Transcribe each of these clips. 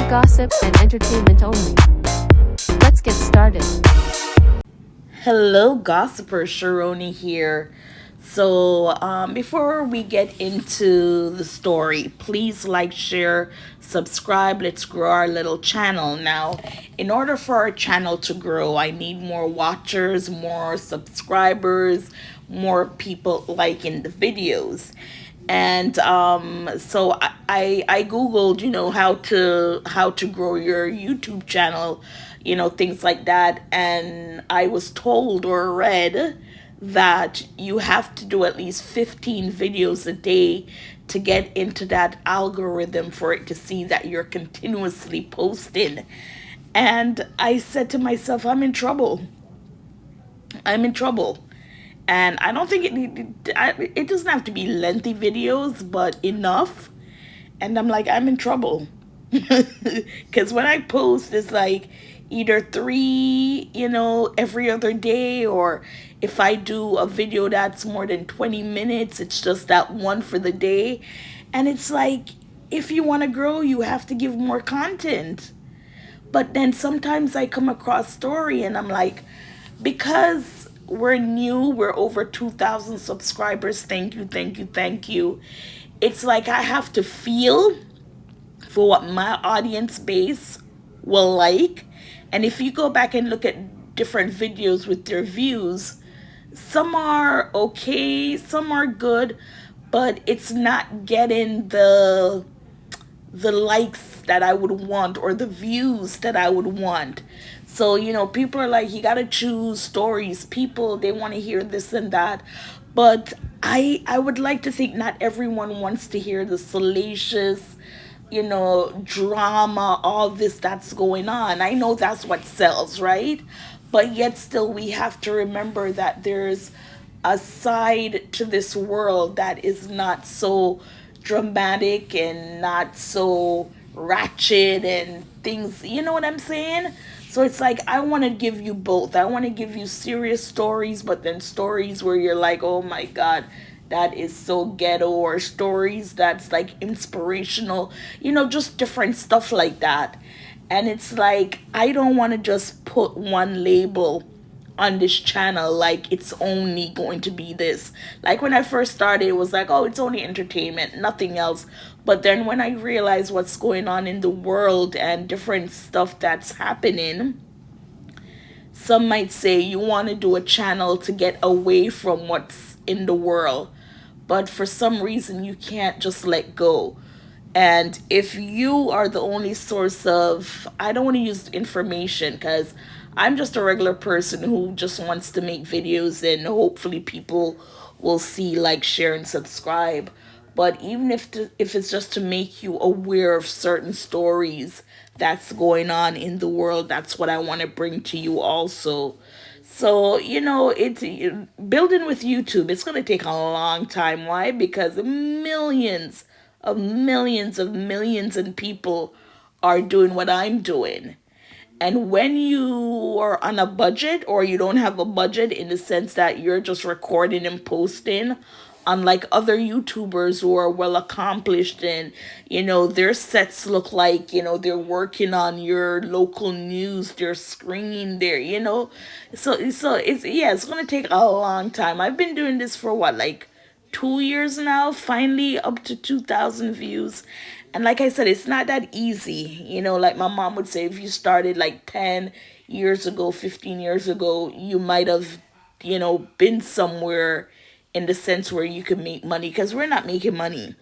gossip and entertainment only. Let's get started. Hello, gossiper Sharoni here. Before we get into the story, please like, share, subscribe. Let's grow our little channel. Now, in order for our channel to grow, I need more watchers, more subscribers, more people liking the videos. And I googled, how to grow your YouTube channel, things like that, and I was told or read that you have to do at least 15 videos a day to get into that algorithm for it to see that you're continuously posting. And I said to myself, I'm in trouble. And I don't think it doesn't have to be lengthy videos, but enough. And I'm like, I'm in trouble. Because when I post, it's like either three, every other day, or if I do a video that's more than 20 minutes, it's just that one for the day. And it's like, if you want to grow, you have to give more content. But then sometimes I come across story and I'm like, because we're new, we're over 2,000 subscribers. Thank you, thank you, thank you. It's like I have to feel for what my audience base will like. And if you go back and look at different videos with their views, some are okay, some are good, but it's not getting the likes that I would want or the views that I would want. So, people are like, you got to choose stories. People, they want to hear this and that. But I would like to think not everyone wants to hear the salacious, drama, all this that's going on. I know that's what sells, right? But yet still we have to remember that there's a side to this world that is not so dramatic and not so ratchet and things, you know what I'm saying? So it's like I want to give you both. I want to give you serious stories, but then stories where you're like, oh my God, that is so ghetto, or stories that's like inspirational, just different stuff like that. And it's like, I don't want to just put one label on this channel like it's only going to be this. Like when I first started, it was like, oh, it's only entertainment, nothing else. But then when I realized what's going on in the world and different stuff that's happening, some might say you want to do a channel to get away from what's in the world, but for some reason you can't just let go. And if you are the only source of, I don't want to use information because I'm just a regular person who just wants to make videos and hopefully people will see, like, share, and subscribe. But even if it's just to make you aware of certain stories that's going on in the world, that's what I want to bring to you also. So, it's building with YouTube. It's going to take a long time. Why? Because millions and people are doing what I'm doing. And when you are on a budget, or you don't have a budget in the sense that you're just recording and posting, unlike other YouTubers who are well accomplished and, their sets look like, they're working on your local news, they're screening there, So it's going to take a long time. I've been doing this for what, like 2 years now, finally up to 2,000 views. And like I said, it's not that easy. Like my mom would say, if you started like 10 years ago, 15 years ago, you might have, been somewhere in the sense where you could make money, because we're not making money.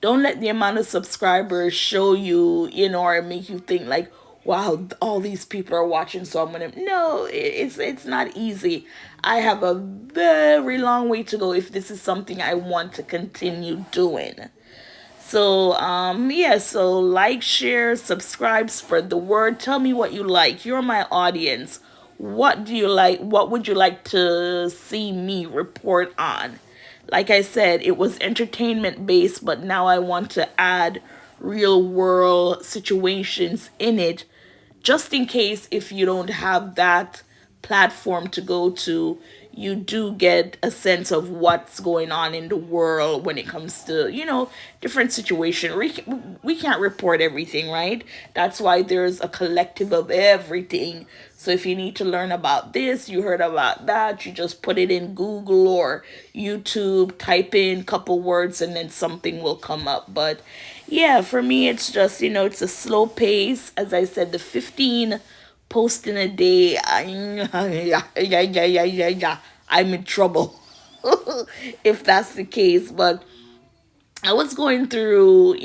Don't let the amount of subscribers show you, or make you think like, wow, all these people are watching, so I'm gonna. No, it's not easy. I have a very long way to go if this is something I want to continue doing. So, yeah, so like, share, subscribe, spread the word. Tell me what you like. You're my audience. What do you like? What would you like to see me report on? Like I said, it was entertainment based, but now I want to add real world situations in it, just in case if you don't have that platform to go to, you do get a sense of what's going on in the world when it comes to, different situation. We can't report everything, right? That's why there's a collective of everything. So if you need to learn about this, you heard about that, you just put it in Google or YouTube, type in a couple words, and then something will come up. But yeah, for me, it's just, it's a slow pace. As I said, the 15 posts in a day, I'm in trouble if that's the case. But I was going through,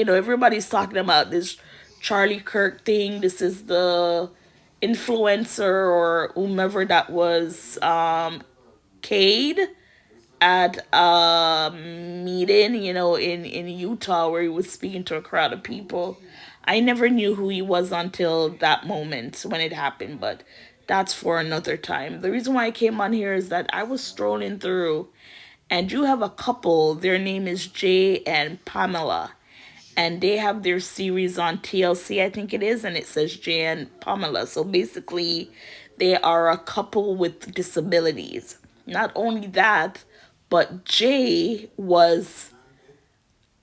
everybody's talking about this Charlie Kirk thing. This is the influencer or whomever that was, Cade at a meeting, in Utah where he was speaking to a crowd of people. I never knew who he was until that moment when it happened, but that's for another time. The reason why I came on here is that I was strolling through and you have a couple, their name is Jay and Pamela. And they have their series on TLC, I think it is, and it says Jay and Pamela. So basically, they are a couple with disabilities. Not only that, but Jay was,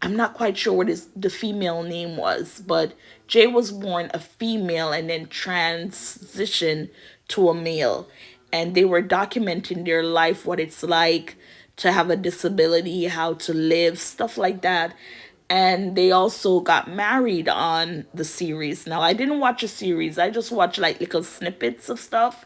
I'm not quite sure what the female name was, but Jay was born a female and then transitioned to a male. And they were documenting their life, what it's like to have a disability, how to live, stuff like that. And they also got married on the series. Now, I didn't watch a series, I just watched like little snippets of stuff.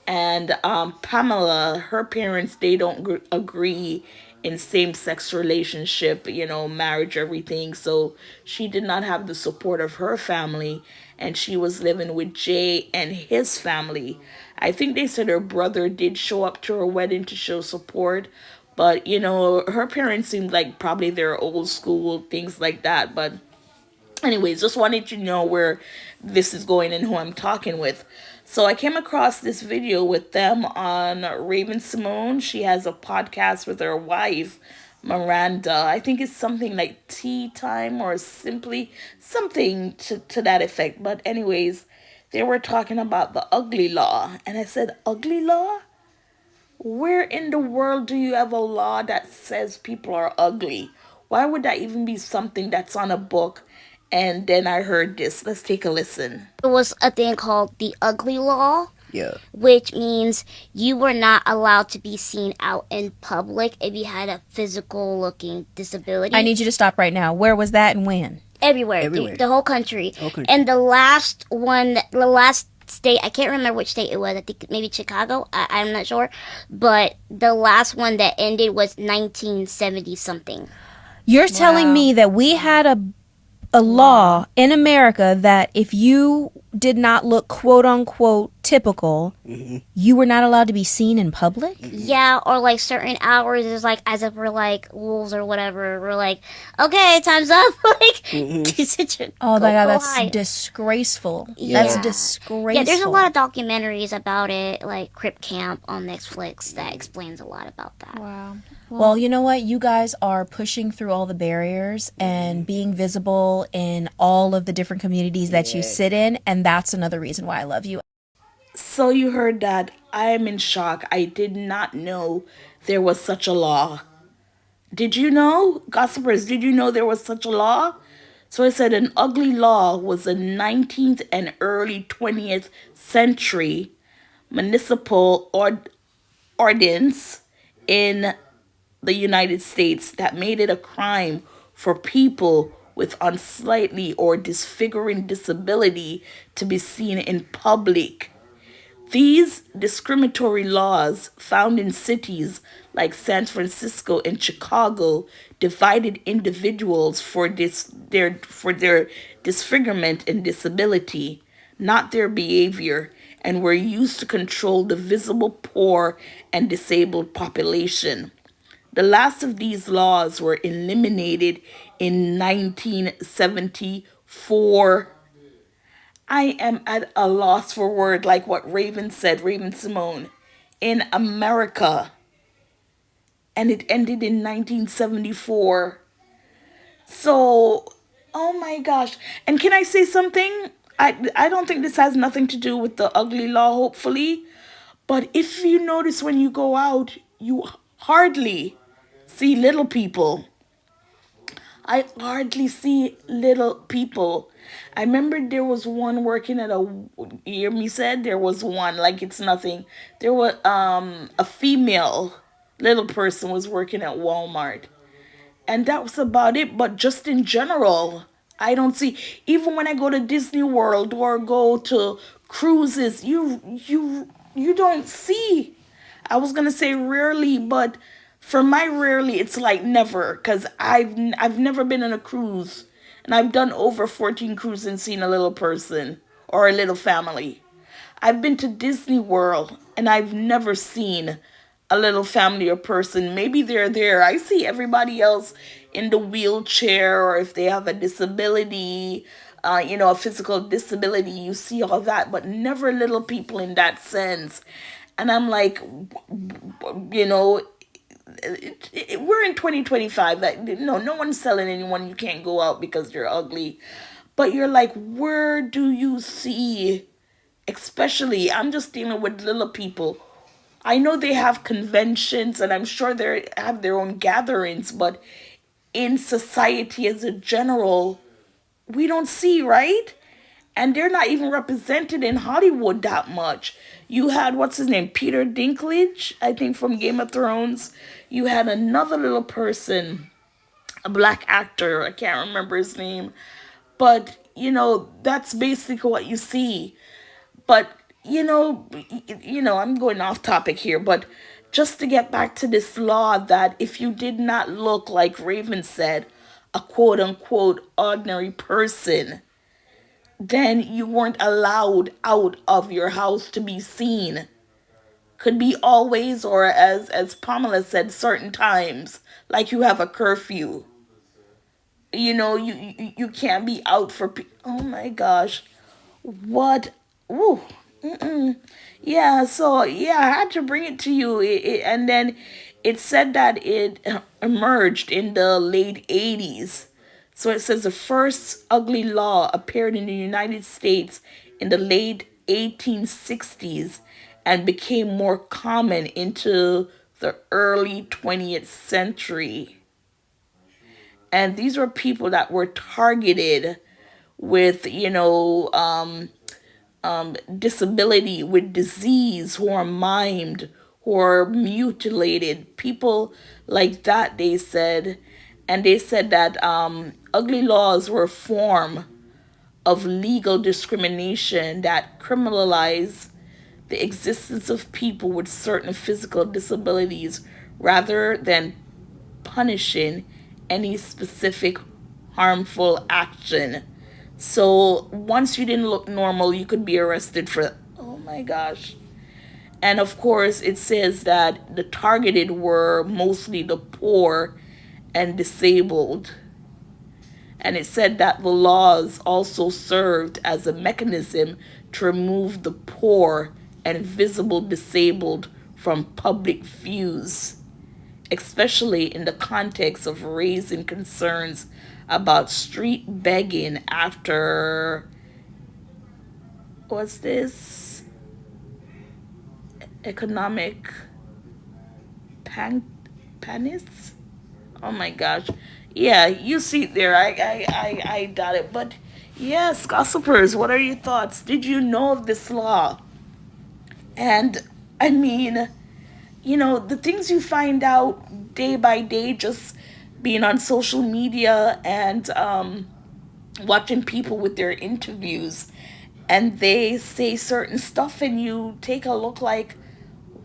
And Pamela, her parents, they don't agree in same-sex relationship, marriage, everything. So she did not have the support of her family, and she was living with Jay and his family. I think they said her brother did show up to her wedding to show support, but her parents seemed like probably they're old school, things like that. But anyways, just wanted to know where this is going and who I'm talking with. So I came across this video with them on Raven Simone. She has a podcast with her wife, Miranda. I think it's something like Tea Time or simply something to that effect. But anyways, they were talking about the ugly law. And I said, ugly law? Where in the world do you have a law that says people are ugly? Why would that even be something that's on a book? And then I heard this. Let's take a listen. There was a thing called the ugly law, Yeah. which means you were not allowed to be seen out in public if you had a physical looking disability. I need you to stop right now. Where was that and when? Everywhere, Everywhere. The whole country. Okay. And the last one, the last state, I can't remember which state it was. I think maybe Chicago. I'm not sure. But the last one that ended was 1970 something. You're telling me that we had a law in America that if you did not look quote unquote typical, you were not allowed to be seen in public? Yeah, or like certain hours is like as if we're like wolves or whatever. We're like, okay, time's up. Like, Oh my God, that's hide. disgraceful. Yeah. That's disgraceful. Yeah, there's a lot of documentaries about it, like Crip Camp on Netflix, that explains a lot about that. Wow. Well, you know what? You guys are pushing through all the barriers and being visible in all of the different communities that you sit in, and that's another reason why I love you. So you heard that. I am in shock. I did not know there was such a law. Did you know? Gossipers, did you know there was such a law? So I said an ugly law was a 19th and early 20th century municipal ordinance in the United States that made it a crime for people with unsightly or disfiguring disability to be seen in public. These discriminatory laws, found in cities like San Francisco and Chicago, divided individuals for their disfigurement and disability, not their behavior, and were used to control the visible poor and disabled population. The last of these laws were eliminated in 1974. I am at a loss for word, like what Raven said, Raven Simone, in America. And it ended in 1974. So, oh my gosh. And can I say something? I don't think this has nothing to do with the ugly law, hopefully. But if you notice when you go out, you hardly see little people. I hardly see little people. I remember there was one working at a. You hear me said there was one like it's nothing. There was a female little person was working at Walmart, and that was about it. But just in general, I don't see. Even when I go to Disney World or go to cruises, you don't see. I was gonna say rarely, but for my rarely, it's like never, cause I've never been on a cruise, and I've done over 14 cruises and seen a little person or a little family. I've been to Disney World and I've never seen a little family or person. Maybe they're there. I see everybody else in the wheelchair or if they have a disability, a physical disability. You see all that, but never little people in that sense. And I'm like, you know, we're in 2025. That no one's telling anyone you can't go out because you're ugly. But you're like, where do you see, especially I'm just dealing with little people. I know they have conventions and I'm sure they have their own gatherings, but in society as a general, we don't see, right? And they're not even represented in Hollywood that much. You had, what's his name, Peter Dinklage, I think from Game of Thrones. You had another little person, a black actor, I can't remember his name. But, that's basically what you see. But I'm going off topic here, but just to get back to this law that if you did not look like Raven said, a quote unquote ordinary person, then you weren't allowed out of your house to be seen. Could be always, or as Pamela said, certain times, like you have a curfew. You can't be out for. Oh my gosh, what? Ooh. Yeah, so yeah, I had to bring it to you. And then it said that it emerged in the late 80s. So it says the first ugly law appeared in the United States in the late 1860s and became more common into the early 20th century. And these were people that were targeted with, disability, with disease, who are maimed, who are mutilated, people like that, they said. And they said that ugly laws were a form of legal discrimination that criminalize the existence of people with certain physical disabilities rather than punishing any specific harmful action. So once you didn't look normal, you could be arrested for, oh my gosh. And of course, it says that the targeted were mostly the poor and disabled. And it said that the laws also served as a mechanism to remove the poor and visible disabled from public views, especially in the context of raising concerns about street begging after, what's this, economic pan panis. Oh my gosh, yeah, you see it there. I got it. But yes, gossipers, what are your thoughts? Did you know of this law? And I mean, the things you find out day by day, just being on social media and watching people with their interviews, and they say certain stuff, and you take a look like,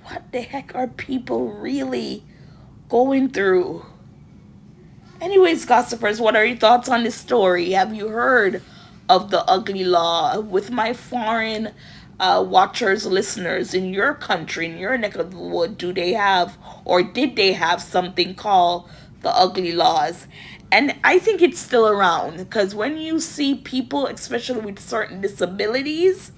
what the heck are people really going through? Anyways, gossipers, what are your thoughts on this story? Have you heard of the ugly law? With my foreign watchers, listeners, in your country, in your neck of the wood, do they have, or did they have something called the ugly laws? And I think it's still around, because when you see people, especially with certain disabilities,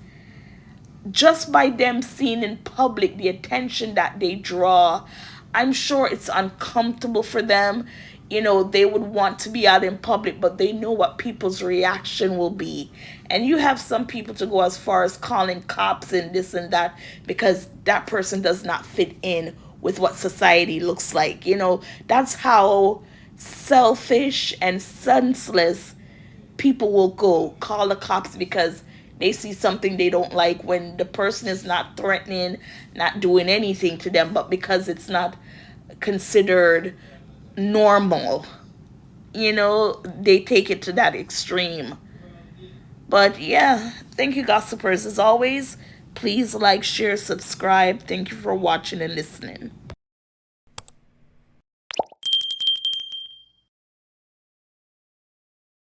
just by them seeing in public the attention that they draw, I'm sure it's uncomfortable for them. They would want to be out in public, but they know what people's reaction will be. And you have some people to go as far as calling cops and this and that because that person does not fit in with what society looks like. That's how selfish and senseless people will go call the cops because they see something they don't like when the person is not threatening, not doing anything to them, but because it's not considered normal, they take it to that extreme. But yeah, thank you, gossipers. As always, please like, share, subscribe. Thank you for watching and listening.